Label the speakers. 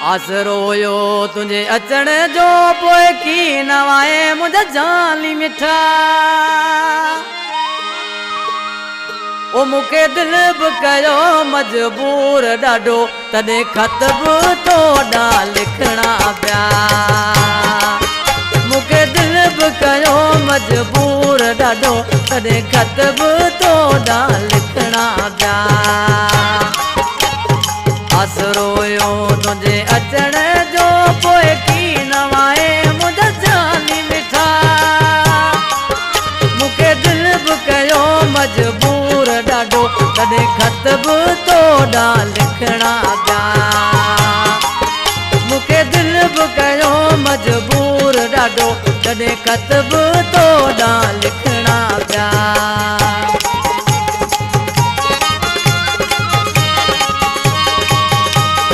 Speaker 1: आसरो हुयो तुंहिंजे अचण जो पोइ की नवाए मुंहिंजा जाली मिठा ओ मूंखे दिलि बि कयो मजबूर ॾाढो तॾहिं ख़त बि तोॾा लिखणा पिया मूंखे दिलि बि कयो मजबूर ॾाढो तॾहिं ख़त बि तोॾा लिखणा पिया आसरो हुयो तुंहिंजे अचण जो पोइ की नवाए मुंहिंजा जाली मिठा मूंखे दिलि बि कयो मजबूर ॾाढो तॾहिं ख़त बि तोॾा लिखणा पिया मूंखे दिलि बि कयो मजबूर ॾाढो तॾहिं ख़त बि तोॾा